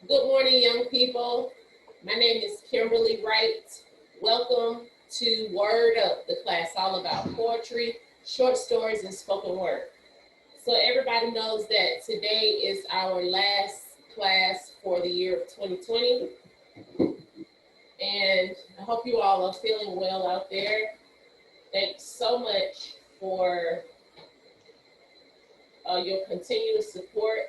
Good morning, young people. My name is Kimberlie Wright. Welcome to Word Up, the class all about poetry, short stories, and spoken word. So everybody knows that today is our last class for the year of 2020, and I hope you all are feeling well out there. Thanks so much for your continuous support,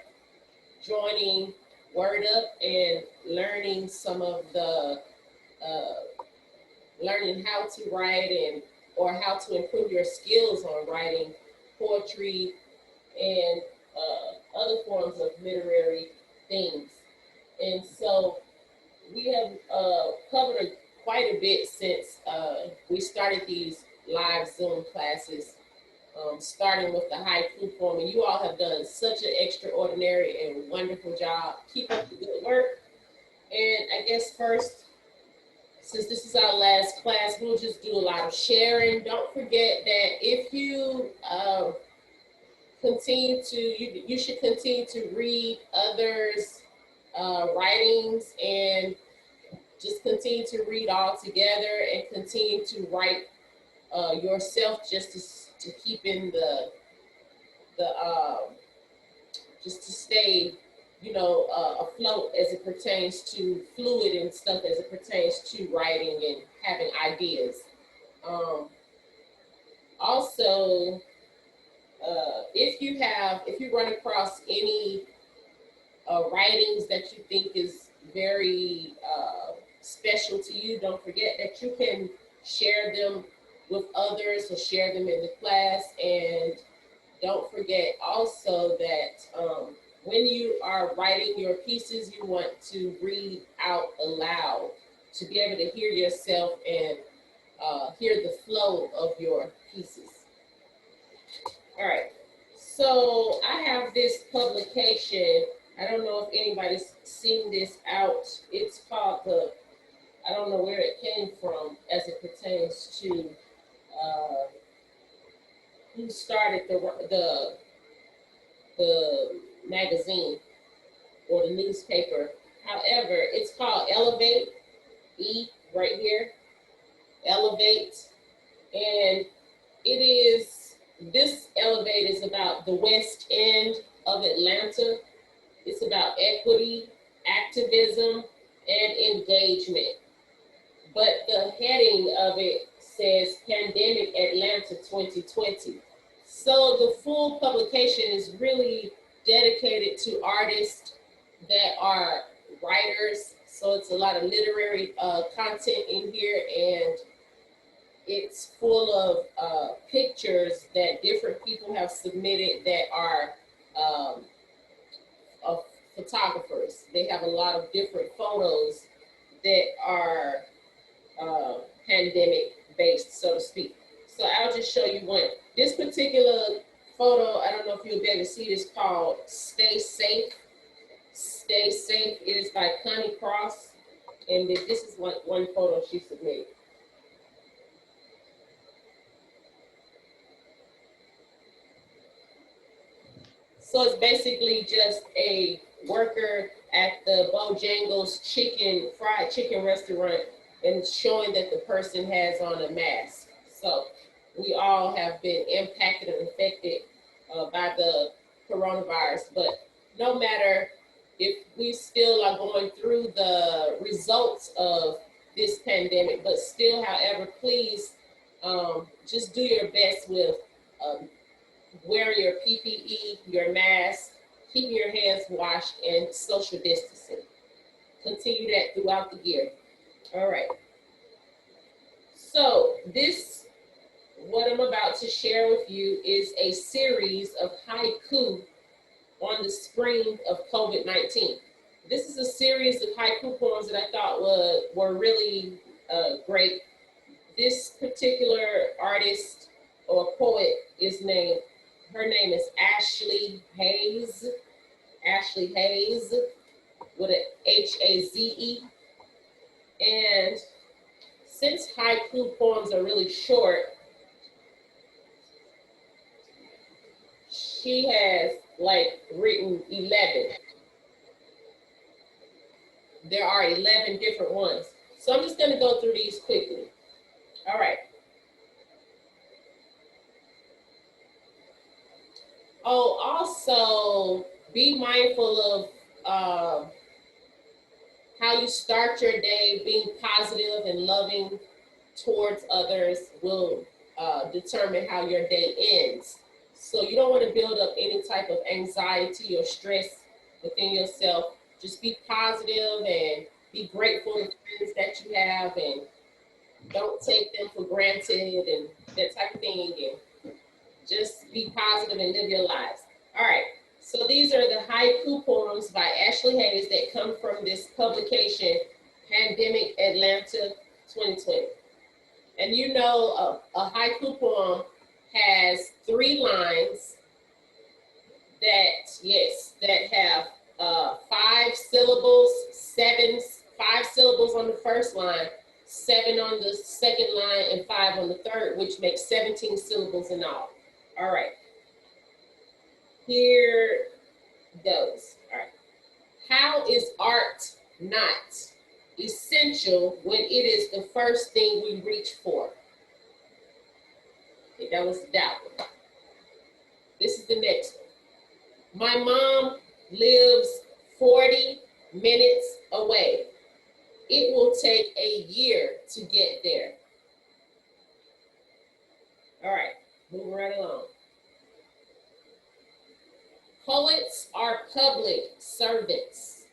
joining Word Up, and learning some of the uh, learning how to write and or how to improve your skills on writing poetry and other forms of literary things. And so we have covered quite a bit since we started these live Zoom classes, starting with the haiku poem. And you all have done such an extraordinary and wonderful job. Keep up the good work. And I guess first, since this is our last class, we'll just do a lot of sharing. Don't forget that if you you should continue to read others' writings and just continue to read all together and continue to write yourself just to keep in the just to stay afloat as it pertains to fluid and stuff as it pertains to writing and having ideas. Um, Also, if you run across any writings that you think is very special to you, don't forget that you can share them with others or share them in the class. And don't forget also that when you are writing your pieces, you want to read out aloud to be able to hear yourself and hear the flow of your pieces. All right. So I have this publication. I don't know if anybody's seen this out. It's called I don't know where it came from as it pertains to uh, who started the magazine or the newspaper. However, it's called Elevate, E right here, Elevate. And it is, this Elevate is about the West End of Atlanta. It's about equity, activism, and engagement. But the heading of it says Pandemic Atlanta 2020. So the full publication is really dedicated to artists that are writers. So it's a lot of literary content in here, and it's full of pictures that different people have submitted that are um, of photographers. They have a lot of different photos that are pandemic based, so to speak. So I'll just show you one. This particular photo, I don't know if you'll be able to see this, called Stay Safe. Stay Safe. It is by Connie Cross. And this is one photo she submitted. So it's basically just a worker at the Bojangles fried chicken restaurant and showing that the person has on a mask. So we all have been impacted and affected by the coronavirus, but no matter if we still are going through the results of this pandemic, but still, however, please just do your best with um, wear your PPE, your mask, keep your hands washed, and social distancing. Continue that throughout the year. All right. So what I'm about to share with you is a series of haiku on the spring of COVID-19. This is a series of haiku poems that I thought were really great. This particular artist or poet her name is Ashley Hayes. Ashley Hayes with an Haze. And since haiku poems are really short, she has like written 11. There are 11 different ones. So I'm just going to go through these quickly. All right. Oh, also be mindful of how you start your day. Being positive and loving towards others will determine how your day ends. So you don't want to build up any type of anxiety or stress within yourself. Just be positive and be grateful for the friends that you have, and don't take them for granted and that type of thing. And just be positive and live your lives. All right. So these are the haiku poems by Ashley Hayes that come from this publication, Pandemic Atlanta 2020. And you know, a haiku poem has 3 lines that, yes, that have 5 syllables, 5 syllables on the first line, 7 on the second line, and 5 on the third, which makes 17 syllables in all. All right. Here goes. All right. How is art not essential when it is the first thing we reach for? Okay, that was that one. This is the next one. My mom lives 40 minutes away. It will take a year to get there. All right, moving right along. Poets are public servants.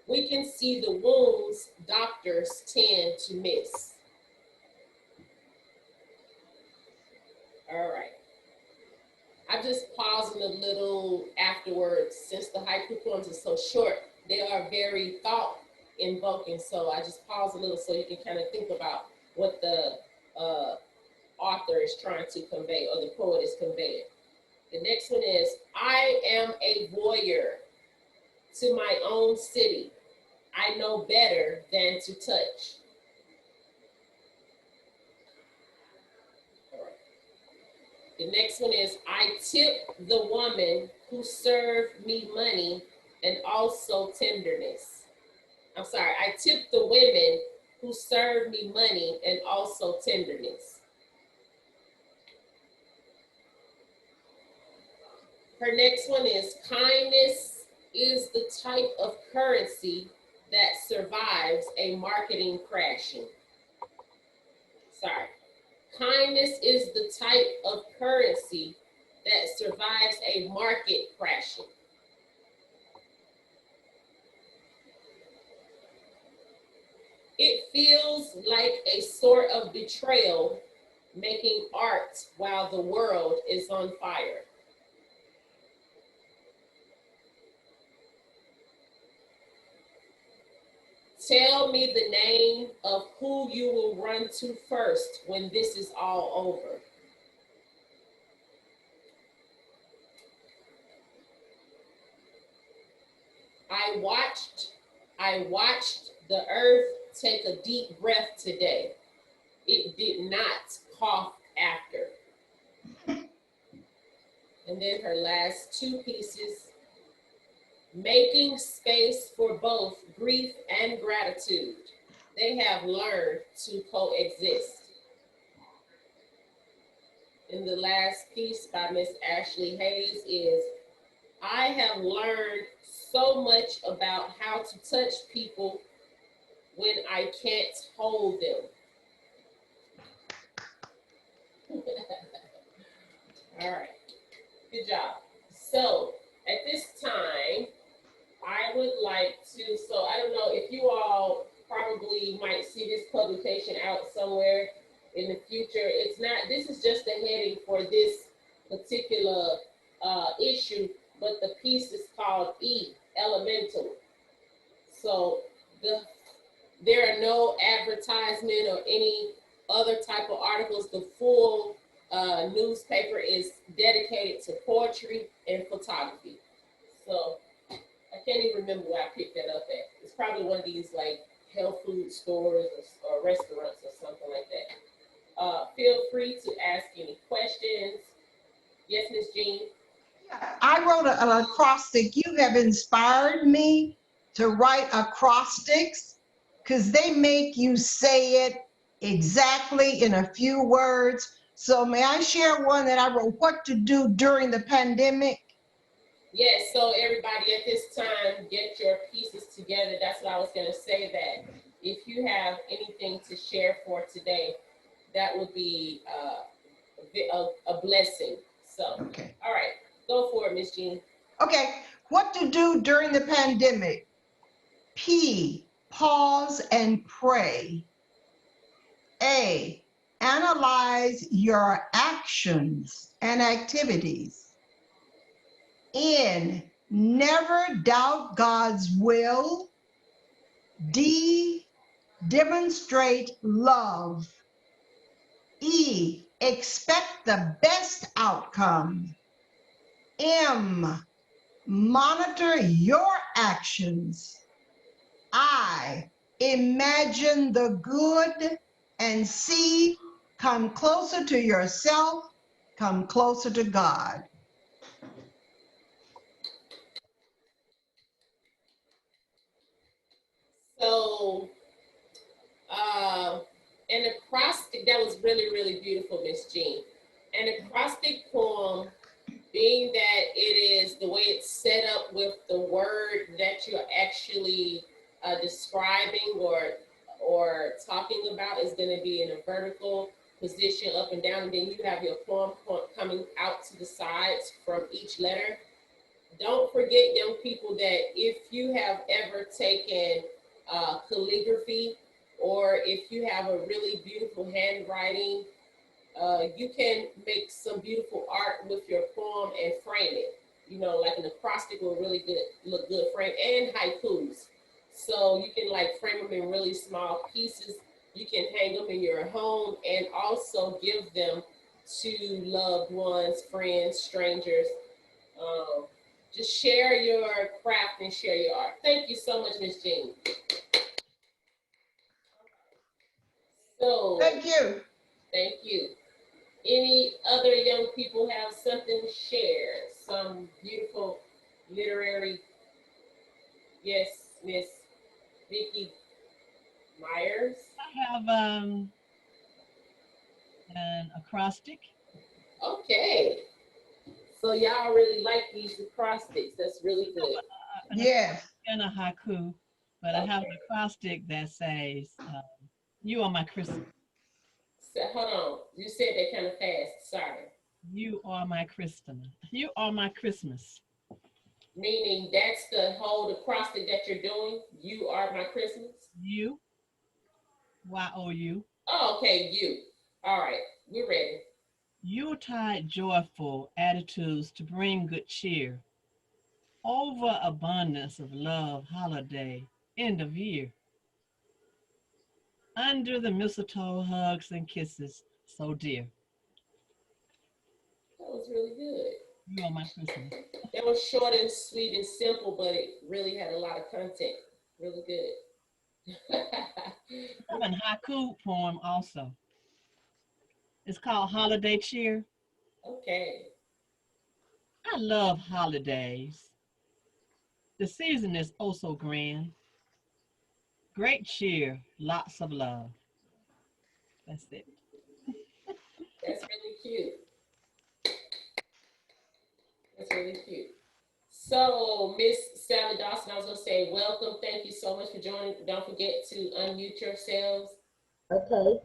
We can see the wounds doctors tend to miss. All right. I'm just pausing a little afterwards since the haiku poems are so short. They are very thought invoking, so I just pause a little so you can kind of think about what the author is trying to convey, or the poet is conveying. The next one is, I am a voyeur to my own city. I know better than to touch. All right. The next one is, I tip the woman who served me money and also tenderness. I'm sorry, I tip the women who served me money and also tenderness. Her next one is, kindness is the type of currency that survives a marketing crashing. Sorry. Kindness is the type of currency that survives a market crashing. It feels like a sort of betrayal making art while the world is on fire. Tell me the name of who you will run to first when this is all over. I watched the earth take a deep breath today. It did not cough after. And then her last 2 pieces. Making space for both grief and gratitude. They have learned to coexist. And the last piece by Miss Ashley Hayes is, I have learned so much about how to touch people when I can't hold them. All right, good job. So at this time, I would like to, so I don't know if you all probably might see this publication out somewhere in the future. It's not, this is just the heading for this particular issue, but the piece is called E, Elemental. So there are no advertisement or any other type of articles. The full newspaper is dedicated to poetry and photography. So I can't even remember where I picked that up at. It's probably one of these like health food stores or restaurants or something like that. Feel free to ask any questions. Yes, Miss Jean? I wrote an acrostic. You have inspired me to write acrostics because they make you say it exactly in a few words. So may I share one that I wrote, What to Do During the Pandemic? Yes, so everybody at this time, get your pieces together. That's what I was going to say, that if you have anything to share for today, that would be a blessing. So, Okay. all right, go for it, Miss Jean. Okay. What to do during the pandemic? P, pause and pray. A, analyze your actions and activities. N, never doubt God's will. D, demonstrate love. E, expect the best outcome. M, monitor your actions. I, imagine the good. And C, come closer to yourself, come closer to God. So, uh, an acrostic, that was really, really beautiful, Miss Jean. An acrostic poem, being that it is the way it's set up with the word that you're actually describing or talking about, is going to be in a vertical position up and down, and then you have your poem coming out to the sides from each letter. Don't forget, young people, that if you have ever taken calligraphy, or if you have a really beautiful handwriting, you can make some beautiful art with your poem and frame it. You know, like an acrostic will really look good frame, and haikus. So you can like frame them in really small pieces. You can hang them in your home and also give them to loved ones, friends, strangers. Um, just share your craft and share your art. Thank you so much, Miss Jean. So, Thank you. thank you. Any other young people have something to share? Some beautiful literary, yes, Miss Vicky Myers. I have an acrostic. Okay. So y'all really like these acrostics. That's really good. An Yes. and a haiku, but I have an acrostic that says, "You are my Christmas. So hold on. You said that kind of fast. Sorry. You are my Christmas. You are my Christmas. Meaning that's the whole acrostic that you're doing. You are my Christmas. You, YOU. Oh, okay. You. All right. We're ready. Yuletide joyful attitudes to bring good cheer. Overabundance of love holiday, end of year. Under the mistletoe hugs and kisses, so dear. That was really good. You are my Christmas. That was short and sweet and simple, but it really had a lot of content. Really good. I have a haiku poem also. It's called Holiday Cheer. Okay. I love holidays. The season is oh so grand. Great cheer, lots of love. That's it. That's really cute. That's really cute. So, Miss Sally Dawson, I was gonna say welcome. Thank you so much for joining. Don't forget to unmute yourselves. Okay.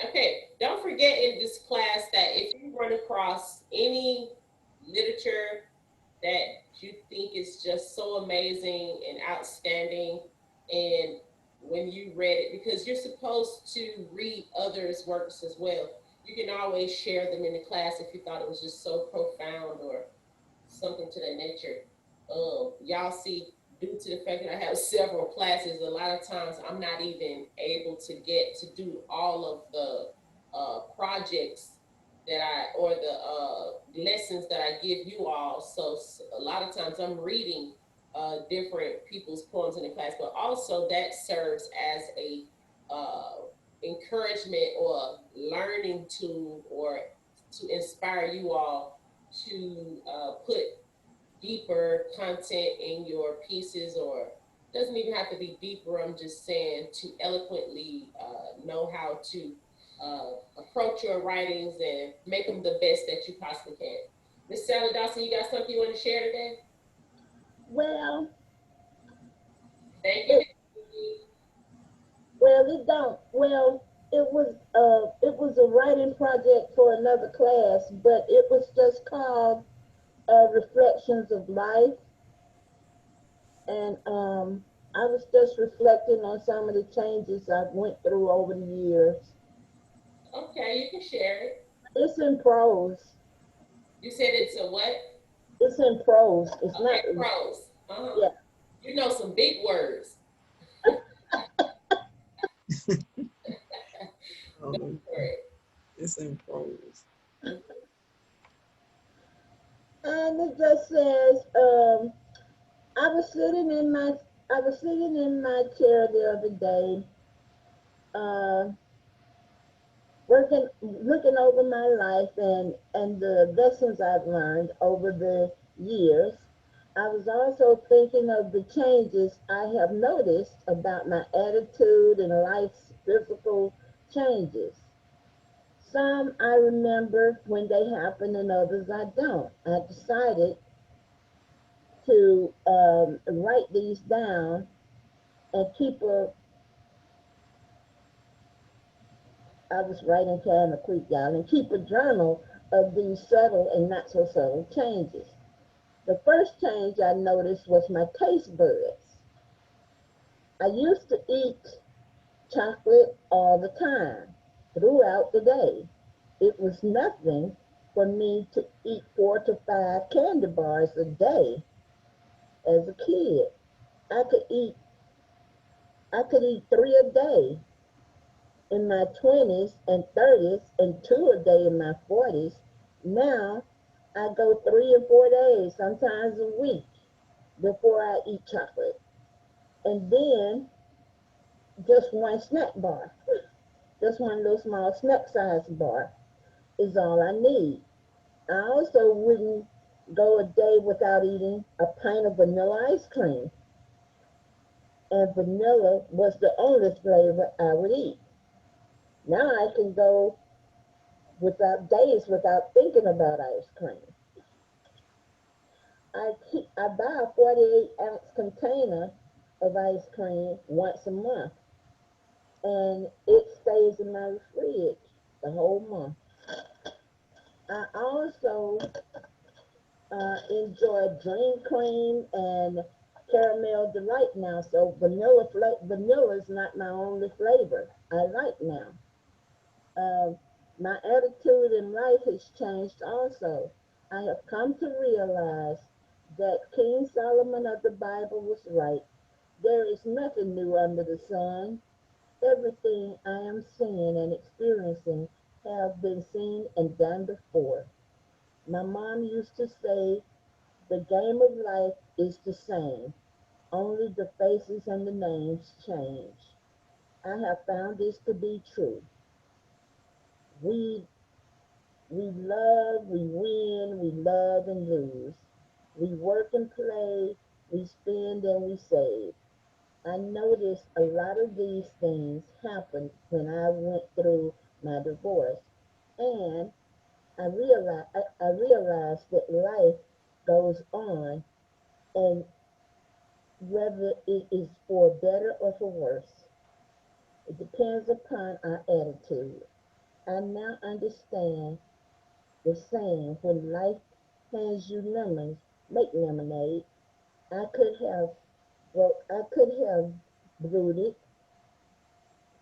Okay, don't forget in this class that if you run across any literature that you think is just so amazing and outstanding, and when you read it, because you're supposed to read others' works as well, you can always share them in the class if you thought it was just so profound or something to that nature. Y'all see, due to the fact that I have several classes, a lot of times I'm not even able to get to do all of the projects that or the lessons that I give you all. So a lot of times I'm reading different people's poems in the class, but also that serves as a uh, encouragement or learning tool, or to inspire you all to put deeper content in your pieces, or doesn't even have to be deeper. I'm just saying to eloquently know how to approach your writings and make them the best that you possibly can. Miss Sally Dawson, you got something you want to share today? Well, Thank you. it well it don't. Well, it was a writing project for another class, but it was just called Reflections of Life, and I was just reflecting on some of the changes I've went through over the years. Okay, you can share it. It's in prose. You said it's a what? It's in prose. It's not. Okay, prose. Uh-huh. Yeah. You know some big words. Go Um, for it. it's in prose. And it just says, I was sitting in my I was sitting in my chair the other day, uh, working, looking over my life and the lessons I've learned over the years. I was also thinking of the changes I have noticed about my attitude and life's physical changes. Some I remember when they happen, and others I don't. I decided to write these down and keep a. I was writing kind of quick down and keep a journal of these subtle and not so subtle changes. The first change I noticed was my taste buds. I used to eat chocolate all the time, throughout the day. It was nothing for me to eat 4 to 5 candy bars a day as a kid. I could eat I could eat 3 a day in my 20s and 30s and 2 a day in my 40s. Now I go 3 and 4 days, sometimes a week, before I eat chocolate. And then just one snack bar, just one little small snack size bar is all I need. I also wouldn't go a day without eating a pint of vanilla ice cream, and vanilla was the only flavor I would eat. Now I can go without days without thinking about ice cream. I buy a 48-ounce container of ice cream once a month, and it stays in my fridge the whole month. I also enjoy dream cream and caramel delight now. So vanilla is not my only flavor I like now. Um, my attitude in life has changed also. I have come to realize that King Solomon of the Bible was right. There is nothing new under the sun. Everything I am seeing and experiencing have been seen and done before. My mom used to say the game of life is the same, only the faces and the names change. I have found this to be true. We we love, we win, we love and lose. We work and play, we spend and we save. I noticed a lot of these things happened when I went through my divorce, and I realized that life goes on, and whether it is for better or for worse, it depends upon our attitude. I now understand the saying, when life hands you lemons, make lemonade. I could have, I could have brewed it,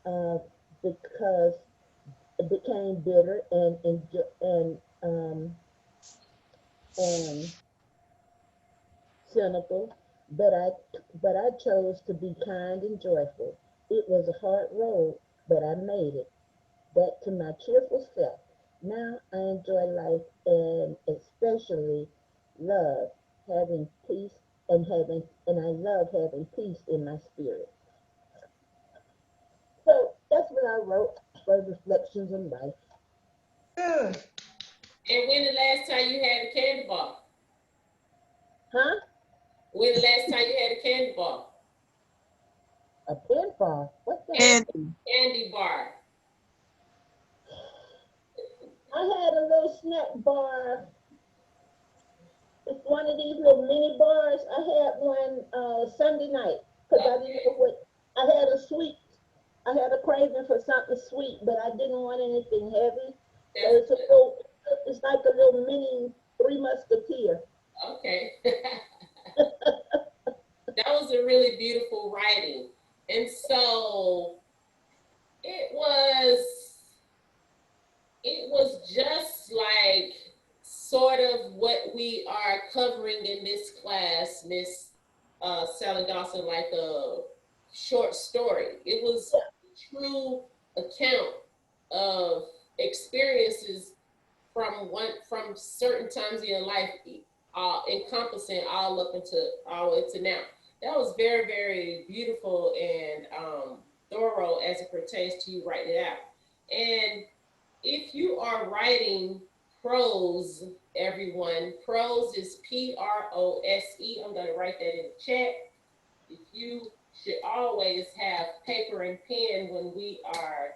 uh, because it became bitter and cynical, but I chose to be kind and joyful. It was a hard road, but I made it. Back to my cheerful self. Now I enjoy life and especially love having peace and I love having peace in my spirit. So that's what I wrote for reflections on life. Good. And when the last time you had a candy bar? Huh? When the last time you had a candy bar? A pinfall? What's that? Candy. Candy bar. I had a little snack bar. It's one of these little mini bars. I had one Sunday night because I didn't know what. I had a sweet. I had a craving for something sweet, but I didn't want anything heavy. So That's it's a little. It's like a little mini Three Musketeer. okay. That was a really beautiful writing. And so it was it was just like sort of what we are covering in this class, Miss Sally Dawson, like a short story. It was a true account of experiences from certain times in your life, encompassing all up into all the way to now. That was very, very beautiful and thorough as it pertains to you writing it out. And if you are writing prose, everyone, prose is Prose. I'm going to write that in the chat. If you should always have paper and pen when we are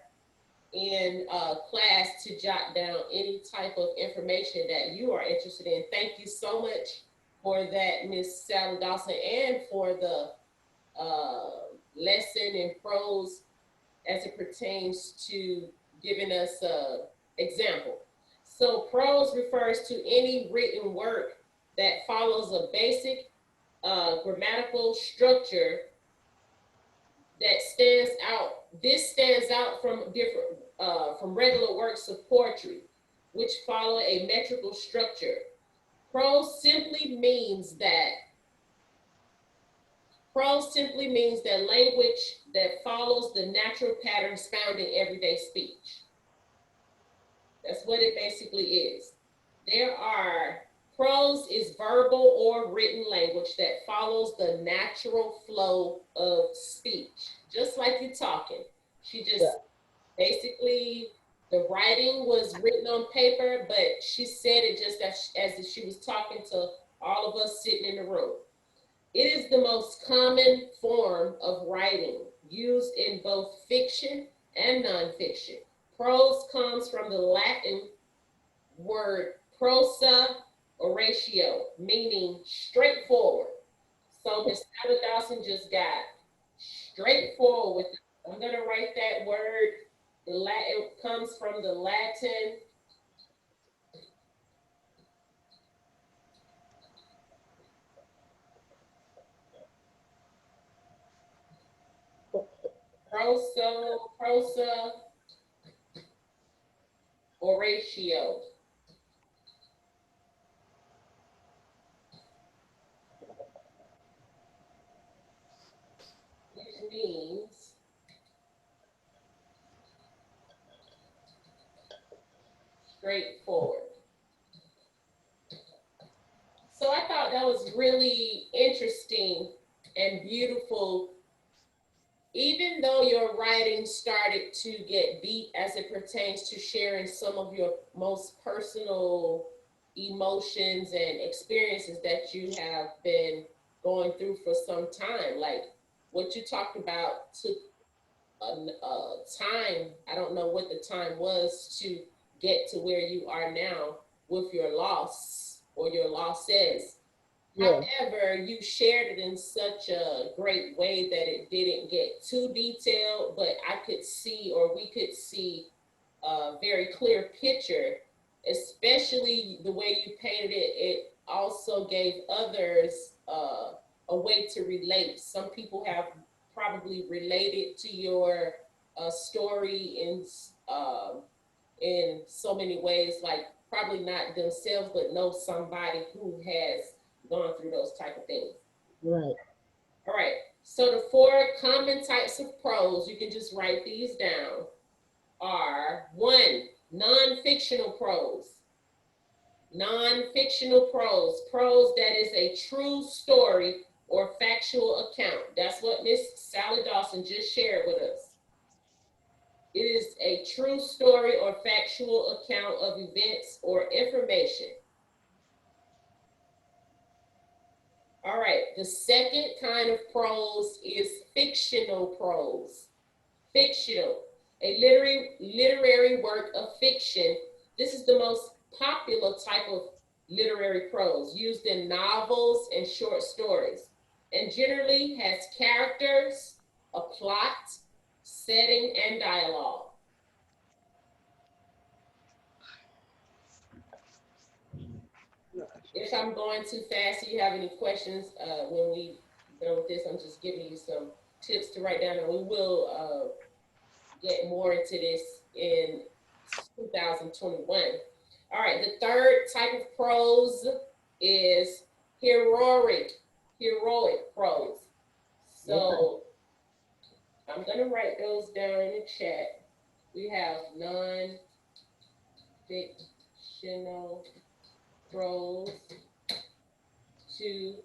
in class to jot down any type of information that you are interested in. Thank you so much for that, Miss Sally Dawson, and for the lesson in prose as it pertains to giving us an example. So prose refers to any written work that follows a basic grammatical structure that stands out. This stands out from regular works of poetry, which follow a metrical structure. Prose simply means that language that follows the natural patterns found in everyday speech. That's what it basically is. Prose is verbal or written language that follows the natural flow of speech, just like you're talking. She just basically, the writing was written on paper, but she said it just as if she was talking to all of us sitting in the room. It is the most common form of writing used in both fiction and nonfiction. Prose comes from the Latin word prosa oratio, meaning straightforward. So Miss Sally Dawson just got straightforward with it. I'm going to write that word. It comes from the Latin prosa oratio, which means straightforward. So I thought that was really interesting and beautiful. Even though your writing started to get deep as it pertains to sharing some of your most personal emotions and experiences that you have been going through for some time, like what you talked about took a time, I don't know what the time was to get to where you are now with your loss or your losses. However, you shared it in such a great way that it didn't get too detailed, but I could see, or we could see, a very clear picture, especially the way you painted it. It also gave others a way to relate. Some people have probably related to your story in so many ways, like probably not themselves, but know somebody who has gone through those type of things. Right. All right. So the 4 common types of prose, you can just write these down, are 1, non-fictional prose. Non-fictional prose, prose that is a true story or factual account. That's what Miss Sally Dawson just shared with us. It is a true story or factual account of events or information. All right, the second kind of prose is fictional prose. Fictional, a literary work of fiction. This is the most popular type of literary prose used in novels and short stories, and generally has characters, a plot, setting, and dialogue. If I'm going too fast, do you have any questions when we done with this? I'm just giving you some tips to write down, and we will get more into this in 2021. All right, the third type of prose is heroic prose. So I'm gonna write those down in the chat. We have non-fictional prose, 2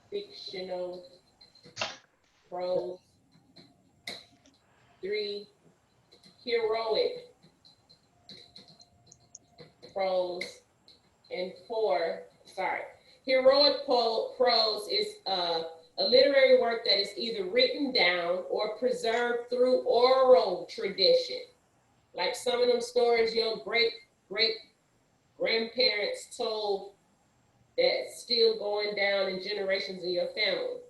fictional prose, 3 heroic prose, and 4, heroic prose is a literary work that is either written down or preserved through oral tradition. Like some of them stories your great grandparents told that's still going down in generations in your family.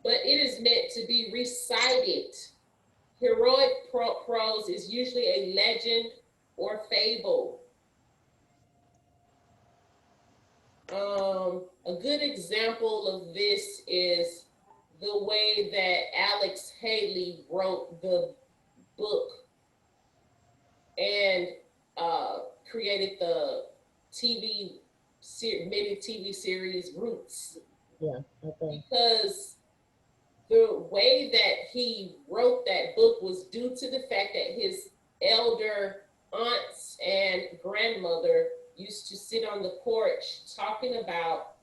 But it is meant to be recited. Heroic prose is usually a legend or fable. A good example of this is the way that Alex Haley wrote the book and created the mini TV series Roots. Yeah, okay. Because the way that he wrote that book was due to the fact that his elder aunts and grandmother used to sit on the porch talking about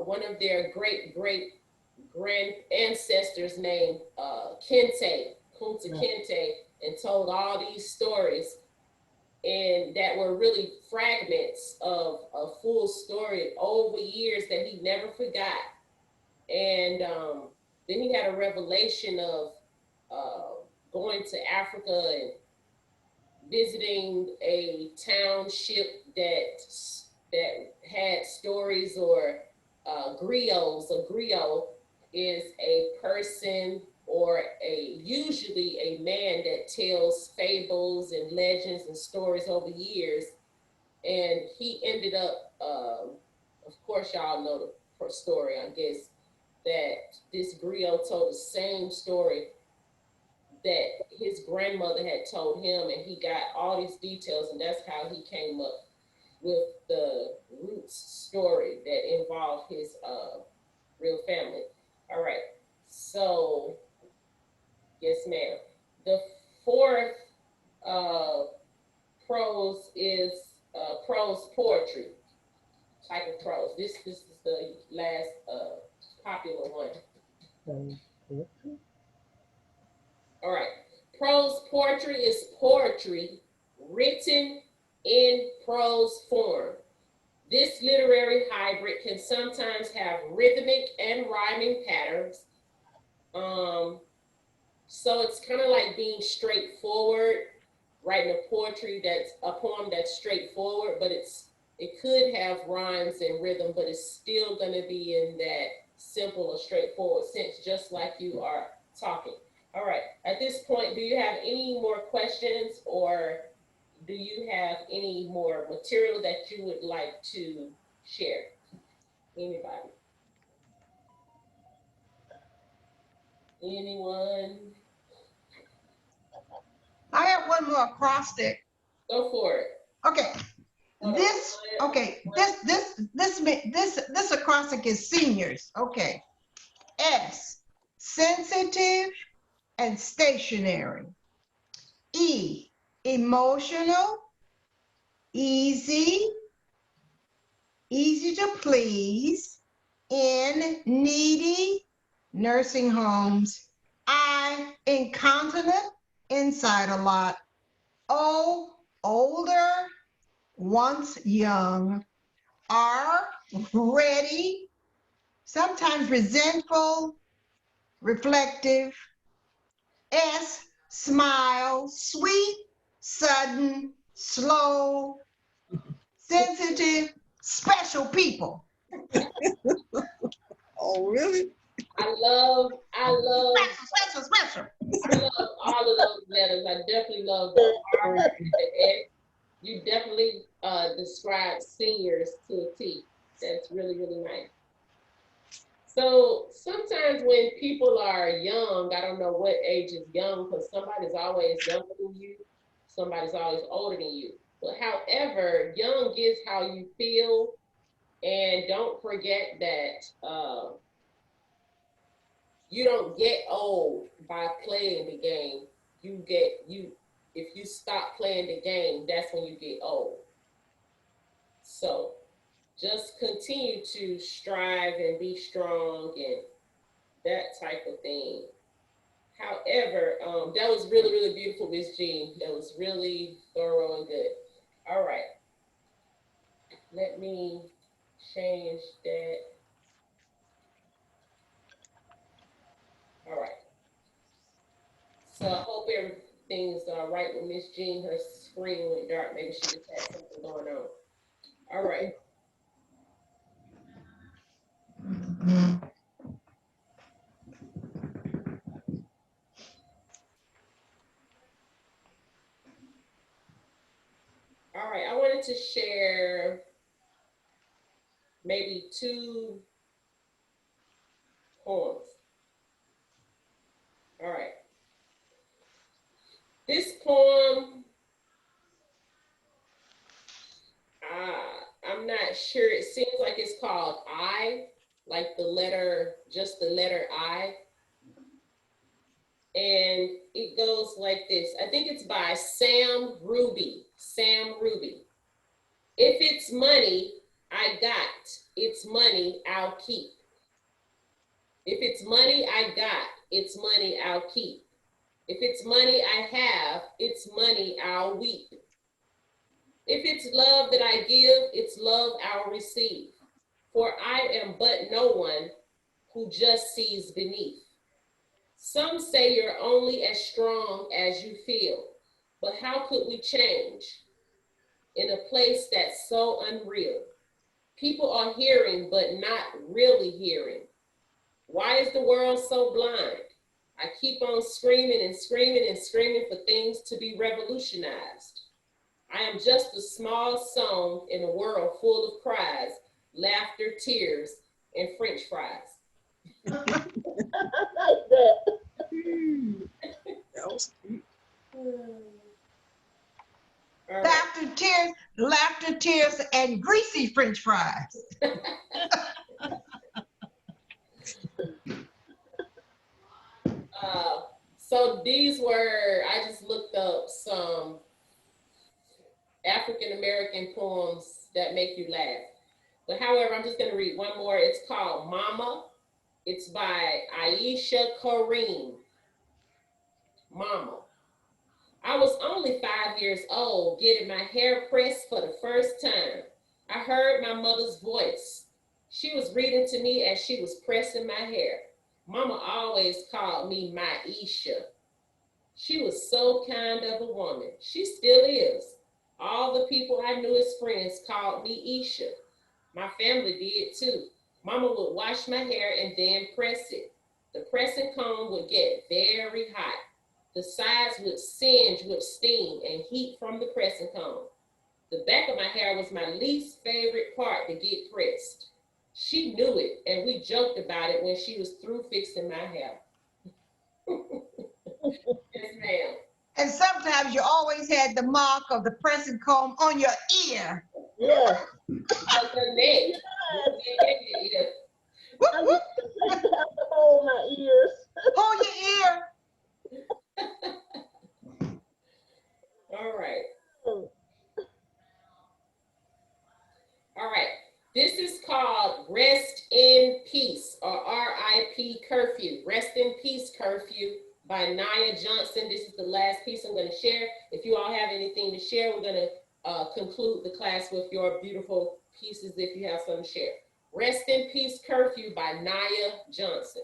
one of their great grand ancestors named Kente, Kunta Kinte, and told all these stories, and that were really fragments of a full story over years that he never forgot. And then he had a revelation of going to Africa and visiting a township that had stories or griots. A griot is a person or usually a man that tells fables and legends and stories over years. And he ended up, of course, y'all know the story, I guess, that this griot told the same story that his grandmother had told him, and he got all these details, and that's how he came up with the Roots story that involved his real family. All right, so yes, ma'am. The fourth prose is prose poetry type of prose. This is the last popular one. All right. Prose poetry is poetry written in prose form. This literary hybrid can sometimes have rhythmic and rhyming patterns. So it's kind of like being straightforward, writing a poem that's straightforward, but it could have rhymes and rhythm, but it's still going to be in that simple or straightforward sense, just like you are talking. All right, at this point, do you have any more questions, or do you have any more material that you would like to share? Anybody? Anyone? I have one more acrostic. Go for it. Okay. This acrostic is seniors. Okay. S, sensitive and stationary. E, emotional, easy to please. N, needy, nursing homes. I, incontinent, inside a lot. O, older, once young, R, ready, sometimes resentful, reflective, S, smile, sweet, sudden, slow, sensitive, special people. Oh, really? I love Special, special. I love all of those letters. I definitely love the R and the S. You definitely describe seniors to a T. That's really, really nice. So sometimes when people are young, I don't know what age is young because somebody's always younger than you, somebody's always older than you. But however, young is how you feel, and don't forget that you don't get old by playing the game. You if you stop playing the game, that's when you get old. So just continue to strive and be strong and that type of thing. However, that was really, really beautiful, Miss Jean. That was really thorough and good. All right, let me change that. All right. So I hope everything's all right with Miss Jean. Her screen went dark. Maybe she just had something going on. All right. All right. I wanted to share maybe two poems. All right. This poem, I'm not sure. It seems like it's called I, like the letter, just the letter I. And it goes like this. I think it's by Sam Ruby. Sam Ruby. If it's money I got, it's money I'll keep. If it's money I got, it's money I'll keep. If it's money I have, it's money I'll weep. If it's love that I give, it's love I'll receive. For I am but no one who just sees beneath. Some say you're only as strong as you feel, but how could we change in a place that's so unreal? People are hearing, but not really hearing. Why is the world so blind? I keep on screaming and screaming and screaming for things to be revolutionized. I am just a small song in a world full of cries, laughter, tears, and French fries. I like that. That was cute. All right. Laughter, tears, and greasy French fries. So these were, I just looked up some African American poems that make you laugh. But however, I'm just going to read one more. It's called Mama. It's by Aisha Kareem. Mama. I was only 5 years old, getting my hair pressed for the first time. I heard my mother's voice. She was reading to me as she was pressing my hair. Mama always called me Maisha. She was so kind of a woman. She still is. All the people I knew as friends called me Isha. My family did too. Mama would wash my hair and then press it. The pressing comb would get very hot. The sides would singe with steam and heat from the pressing comb. The back of my hair was my least favorite part to get pressed. She knew it, and we joked about it when she was through fixing my hair. Yes, ma'am. And sometimes you always had the mark of the pressing comb on your ear. Yes. Like her neck. Yeah. I used to have to hold my ears. Hold your ear. All right. All right. This is called Rest in Peace, or RIP Curfew. Rest in Peace Curfew by Nia Johnson. This is the last piece I'm going to share. If you all have anything to share, we're going to conclude the class with your beautiful pieces if you have some to share. Rest in Peace Curfew by Naya Johnson.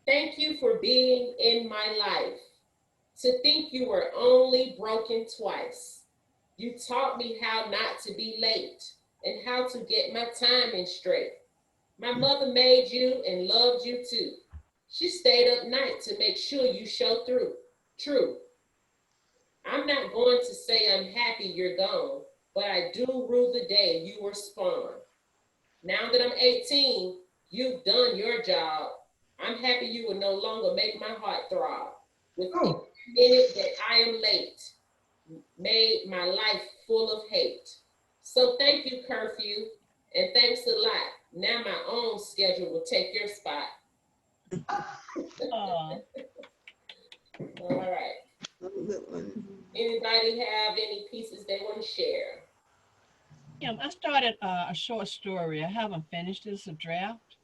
Thank you for being in my life. To think you were only broken twice. You taught me how not to be late and how to get my timing straight. My mother made you and loved you too. She stayed up night to make sure you show through. True. I'm not going to say I'm happy you're gone, but I do rue the day you were spawned. Now that I'm 18, you've done your job. I'm happy you will no longer make my heart throb. With every minute that I am late, made my life full of hate. So thank you, curfew, and thanks a lot. Now my own schedule will take your spot. Oh, All right. That was a good one. Anybody have any pieces they want to share? yeah, I started a short story. I haven't finished. It's a draft,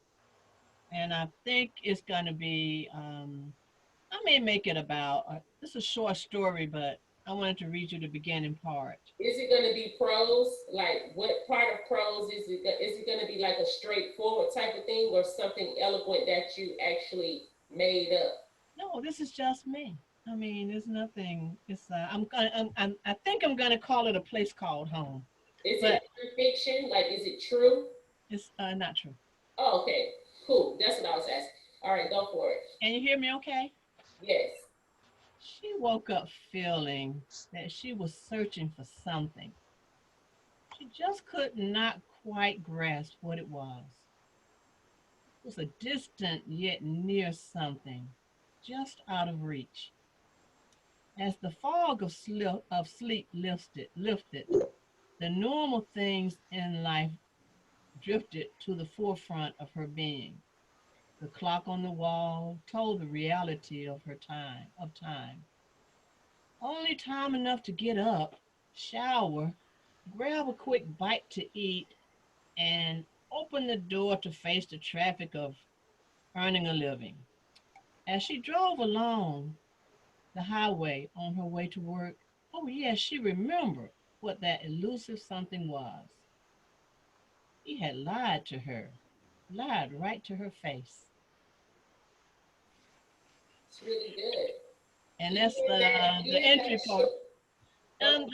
and I think it's going to be. I may make it about. It's a short story, but I wanted to read you the beginning part. Is it going to be prose? Like, what part of prose is it? Is it going to be like a straightforward type of thing, or something eloquent that you actually made up? No, this is just me. I mean, there's nothing. It's I think I'm gonna call it A Place Called Home, Is but it fiction? Like, is it true? it's not true. Oh, okay, cool. That's what I was asking. All right, go for it. Can you hear me? Okay. Yes. She woke up feeling that she was searching for something. She just could not quite grasp what it was. It was a distant yet near something, just out of reach. As the fog of sleep lifted, the normal things in life drifted to the forefront of her being. The clock on the wall told the reality of time. Only time enough to get up, shower, grab a quick bite to eat, and open the door to face the traffic of earning a living. As she drove along the highway on her way to work, oh yes, she remembered what that elusive something was. He had lied to her, lied right to her face. It's really good. And that's the Even entry that part. short. And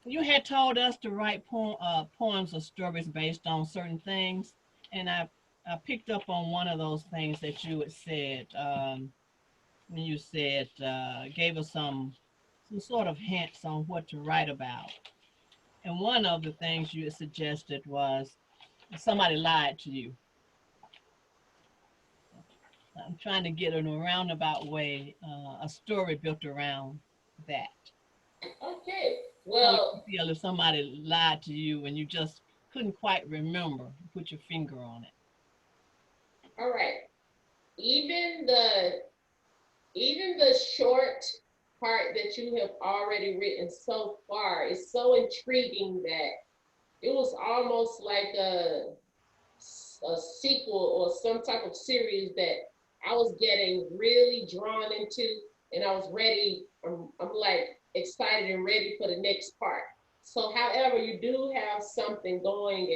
you had told us to write poems or stories based on certain things, and I picked up on one of those things that you had said when you said gave us some sort of hints on what to write about. And one of the things you had suggested was somebody lied to you. I'm trying to get in a roundabout way a story built around that. Okay. How would Well, you feel if somebody lied to you and you just couldn't quite remember, put your finger on it? all right. Even the even the short part that you have already written so far is so intriguing that it was almost like a sequel or some type of series that I was getting really drawn into, and I was ready. I'm like excited and ready for the next part. So, however, you do have something going,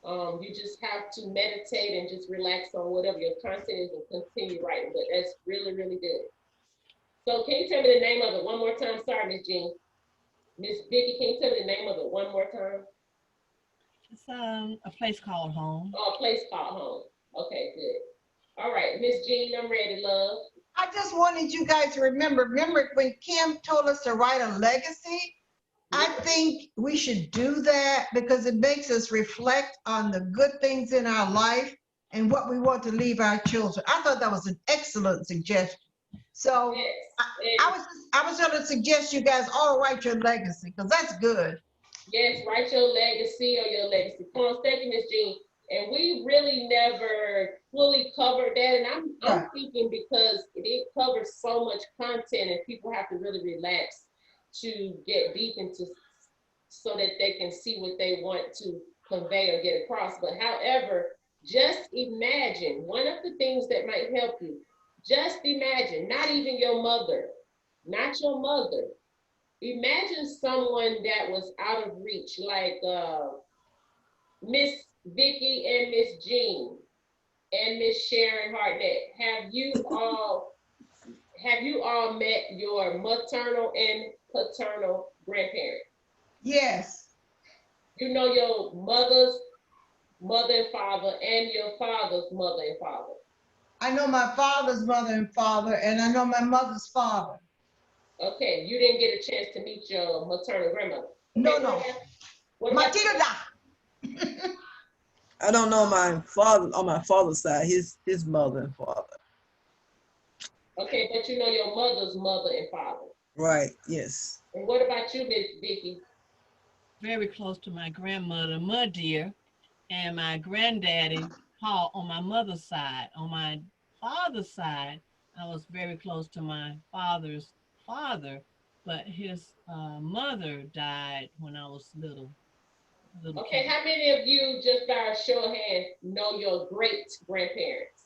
and you just have to meditate and just relax on whatever your content is and continue writing. But that's really, really good. So, can you tell me the name of it one more time? Sorry, Miss Jean. Miss Vicky, can you tell me the name of it one more time? It's A Place Called Home. Oh, a place called home. Okay, good. All right, Miss Jean, I'm ready, love. I just wanted you guys to remember when Kim told us to write a legacy? I think we should do that because it makes us reflect on the good things in our life and what we want to leave our children. I thought that was an excellent suggestion. So Yes. I was going to suggest you guys all write your legacy because that's good. Yes, write your legacy or your legacy poems. Thank you, Miss Jean. And we really never fully covered that. And I'm thinking because it covers so much content and people have to really relax to get deep into so that they can see what they want to convey or get across. But however, just imagine one of the things that might help you. Just imagine, not even your mother, not your mother, imagine someone that was out of reach, like Miss Vicky and Miss Jean and Miss Sharon Hartnett. Have you all met your maternal and paternal grandparents? Yes. You know your mother's mother and father and your father's mother and father. I know my father's mother and father, and I know my mother's father. Okay, you didn't get a chance to meet your maternal grandmother. No, Okay, no. what about Matilda. I don't know my father on my father's side, his mother and father. okay, but you know your mother's mother and father. Right, yes. And what about you, Miss Vicky? Very close to my grandmother, my dear, and my granddaddy, Paul, on my mother's side. On my father's side, I was very close to my father's father, but his mother died when I was little Okay, kid. how many of you, just by a show of hands, know your great grandparents?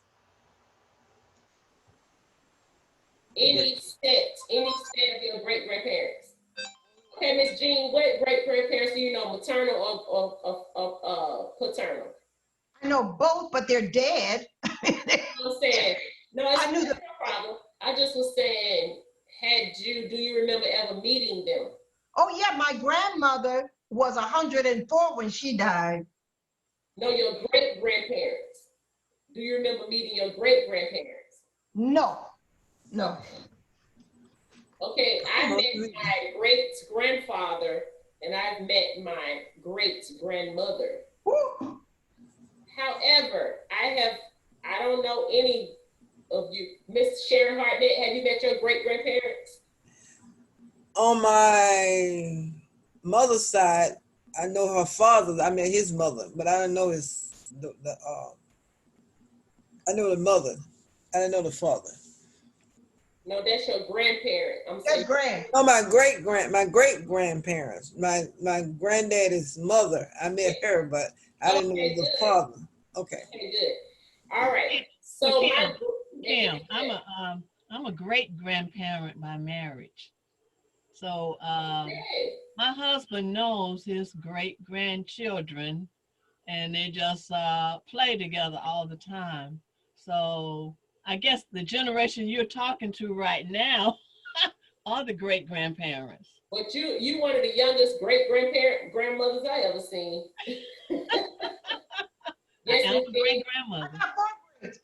Any set of your great grandparents? Okay, Miss Jean, what great grandparents do you know, maternal or paternal? I know both, but they're dead. You know what I'm saying? No, it's I knew not the. a problem. I just was saying, do you remember ever meeting them? Oh yeah, my grandmother was 104 when she died. No, your great grandparents. Do you remember meeting your great grandparents? No, no. Okay, I met my great grandfather and I've met my great grandmother. Woo. However, I don't know any of you. Miss Sharon Hartnett, have you met your great grandparents? On my mother's side, I know her father. I met his mother, but I don't know I know the mother. I didn't know the father. No, that's your grandparent. I'm That's saying. grand. No, my great grandparents, my granddaddy's mother. I met her, but I didn't know Okay, the good. father. Okay. Okay, good. All right. But So Kim, my Kim, I'm a great grandparent by marriage. So okay. my husband knows his great grandchildren, and they just play together all the time. So I guess the generation you're talking to right now are the great grandparents. But you one of the youngest great grandmothers I ever seen. I Yes, am Miss a Jean. great grandmother.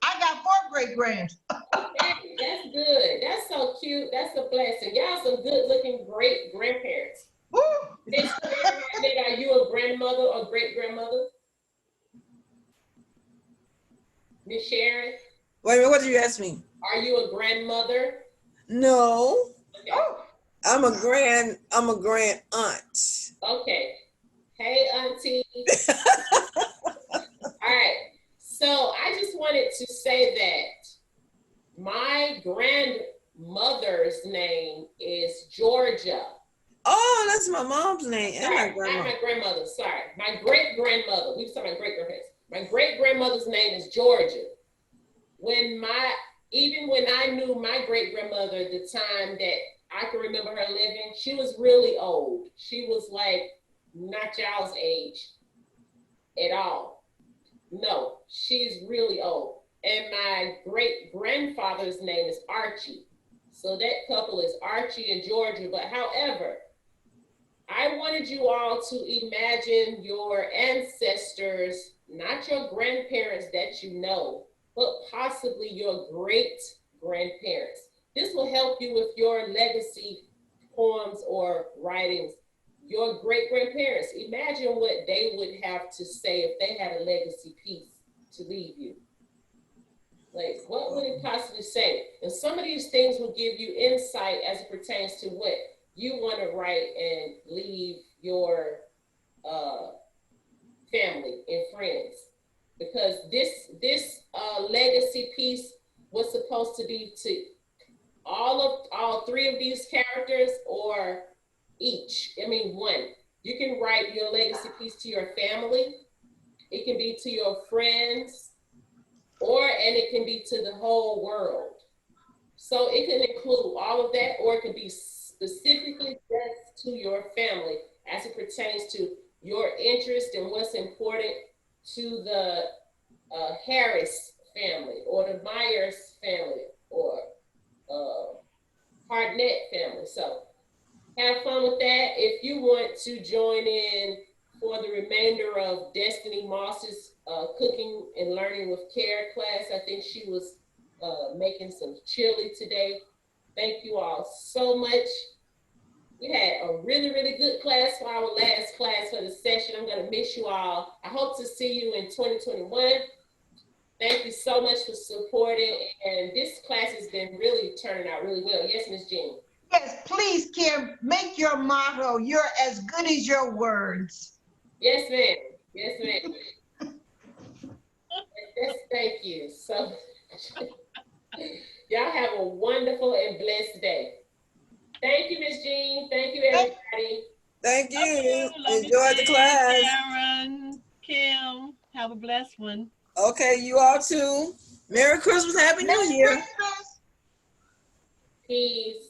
I got four great grands. Okay, that's good. That's so cute. That's a blessing. Y'all some good looking great grandparents. Woo. Miss Sharon Hartnett, are you a grandmother or great grandmother? Miss Sharon, Wait a minute, what did you ask me? are you a grandmother? No, Okay. Oh, I'm a grand aunt. Okay. Hey, Auntie. All right. So I just wanted to say that my grandmother's name is Georgia. Oh, that's my mom's name and my Sorry, not grandma. my grandmother. Sorry, my great grandmother. We were talking about great grandparents. My great grandmother's name is Georgia. When my Even when I knew my great grandmother, the time that I can remember her living, she was really old. She was like not y'all's age at all. No, she's really old. And my great grandfather's name is Archie. So that couple is Archie and Georgia. But however, I wanted you all to imagine your ancestors, not your grandparents that you know, but possibly your great grandparents. This will help you with your legacy poems or writings. Your great grandparents, imagine what they would have to say if they had a legacy piece to leave you. Like, what would it possibly say? And some of these things will give you insight as it pertains to what you want to write and leave your uh, family and friends. Because this legacy piece was supposed to be to all three of these characters or each. I mean, one. You can write your legacy piece to your family. It can be to your friends, and it can be to the whole world. So it can include all of that, or it can be specifically just to your family as it pertains to your interest and what's important to the Harris family or the Myers family or Hartnett family. So have fun with that. If you want to join in for the remainder of Destiny Moss's cooking and learning with care class, I think she was making some chili today. Thank you all so much. We had a really, really good class for our last class for the session. I'm going to miss you all. I hope to see you in 2021. Thank you so much for supporting. And this class has been really turning out really well. Yes, Miss Jean. Yes, please, Kim, make your motto, you're as good as your words. Yes, ma'am. Yes, ma'am. Yes, thank you. So y'all have a wonderful and blessed day. Thank you, Miss Jean. Thank you, everybody. Thank you. Love Enjoy the class. Karen, Kim, have a blessed one. Okay, you all too. Merry Christmas, Happy New Year. Christmas. Peace.